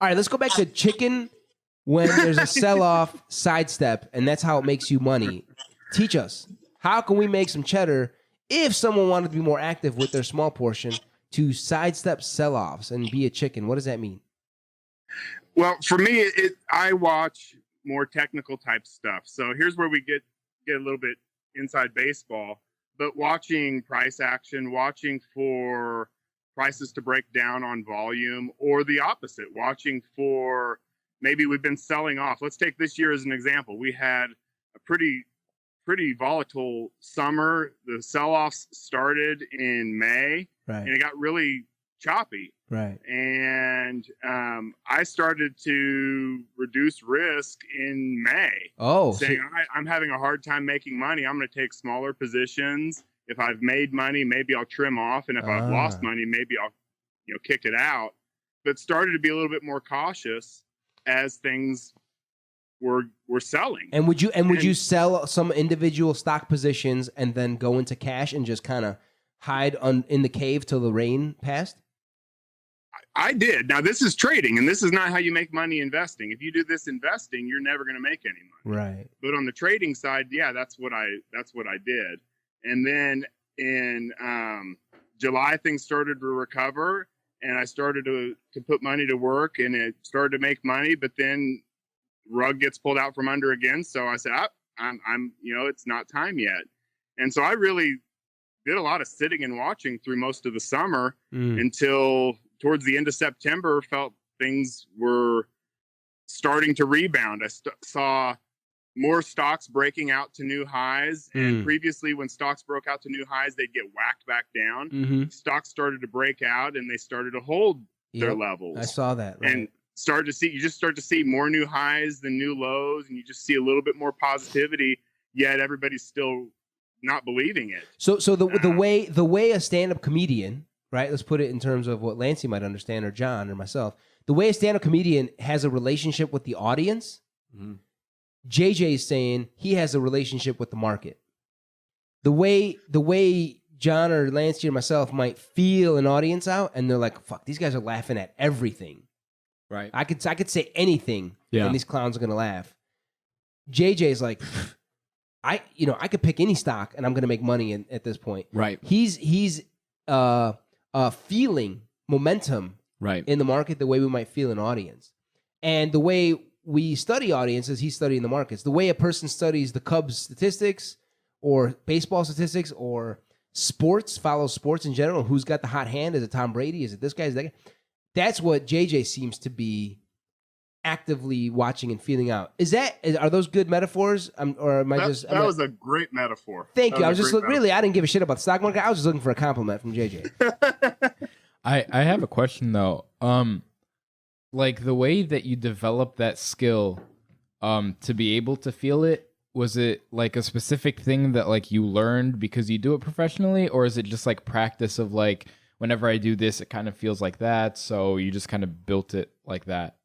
All right, let's go back to chicken when there's a sell-off sidestep, and that's how it makes you money. Teach us. How can we make some cheddar if someone wanted to be more active with their small portion to sidestep sell-offs and be a chicken? What does that mean? Well, for me, I watch more technical type stuff. So here's where we get a little bit inside baseball, but watching price action, watching for prices to break down on volume, or the opposite, watching for maybe we've been selling off. Let's take this year as an example. We had a pretty volatile summer. The sell-offs started in May, Right. and it got really choppy. Right. And I started to reduce risk in May. Oh, saying I'm having a hard time making money. I'm going to take smaller positions. If I've made money, maybe I'll trim off, and if I've lost money, maybe I'll kick it out. But started to be a little bit more cautious as things were selling. And would you sell some individual stock positions and then go into cash and just kind of hide in the cave till the rain passed? I did. Now this is trading, and this is not how you make money investing. If you do this investing, you're never going to make any money. Right. But on the trading side, yeah, that's what I did. And then in July, things started to recover, and I started to put money to work, and it started to make money. But then rug gets pulled out from under again. So I said, I'm it's not time yet. And so I really did a lot of sitting and watching through most of the summer until towards the end of September, felt things were starting to rebound. I saw more stocks breaking out to new highs. And previously, when stocks broke out to new highs, they'd get whacked back down. Mm-hmm. Stocks started to break out, and they started to hold their levels. I saw that. Right. And you just start to see more new highs than new lows, and you just see a little bit more positivity, yet everybody's still not believing it. So the way a stand-up comedian, right? Let's put it in terms of what Lancey might understand, or John, or myself. The way a stand-up comedian has a relationship with the audience, JJ is saying he has a relationship with the market. The way John or Lancey or myself might feel an audience out, and they're like, "Fuck, these guys are laughing at everything." Right. I could say anything, and these clowns are gonna laugh. JJ is like, I could pick any stock, and I'm gonna make money at this point. Right. He's feeling momentum in the market the way we might feel an audience. And the way we study audiences, he's studying the markets. The way a person studies the Cubs statistics or baseball statistics or follows sports in general, who's got the hot hand? Is it Tom Brady? Is it this guy? Is it that guy? That's what JJ seems to be actively watching and feeling out. Are those good metaphors? Or am I just... That was a great metaphor. Thank you. I was just really, I didn't give a shit about the stock market. I was just looking for a compliment from JJ. I have a question though. Like the way that you developed that skill to be able to feel it, was it like a specific thing that like you learned because you do it professionally, or is it just like practice of like, whenever I do this, it kind of feels like that, so you just kind of built it like that?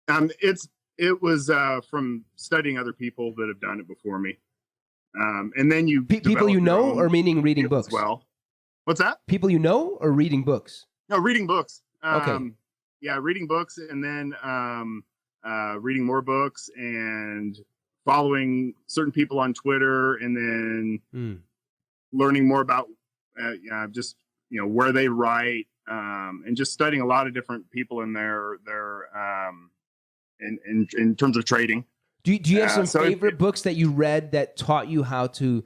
It was from studying other people that have done it before me, and then you people you know, or meaning reading books as well. What's that? People you know, or reading books? No, reading books. Okay. Yeah, reading books, and then reading more books, and following certain people on Twitter, and then learning more about just where they write, and just studying a lot of different people in their in terms of trading. Do you have some favorite books that you read that taught you how to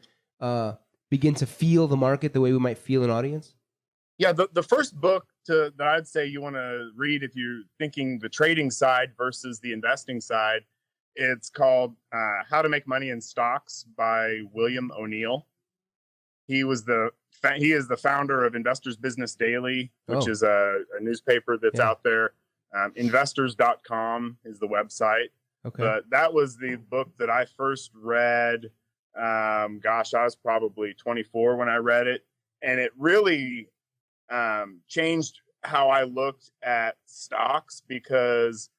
begin to feel the market the way we might feel an audience? Yeah, the first book that I'd say you want to read if you're thinking the trading side versus the investing side, it's called How to Make Money in Stocks by William O'Neill. He is the founder of Investors Business Daily, which is a newspaper that's out there. Investors.com is the website. Okay. But that was the book that I first read. I was probably 24 when I read it. And it really changed how I looked at stocks, because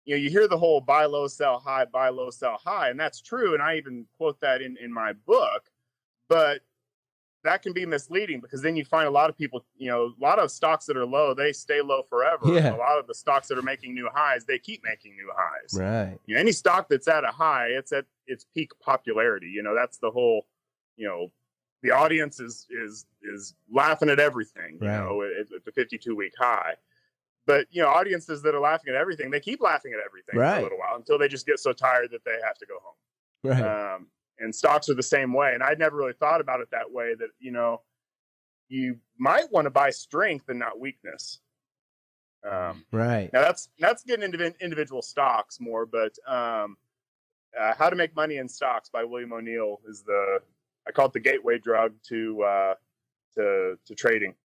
you hear the whole buy low, sell high, buy low, sell high. And that's true. And I even quote that in my book. But that can be misleading, because then you find a lot of people, a lot of stocks that are low, they stay low forever. Yeah. And a lot of the stocks that are making new highs, they keep making new highs. Right. Any stock that's at a high, it's at its peak popularity. That's the whole, the audience is laughing at everything, right. At the 52-week high. But, audiences that are laughing at everything, they keep laughing at everything right. for a little while until they just get so tired that they have to go home. Right. And stocks are the same way. And I'd never really thought about it that way, that, you might want to buy strength and not weakness. Right. Now that's getting into individual stocks more, but How to Make Money in Stocks by William O'Neill is I call it the gateway drug to trading.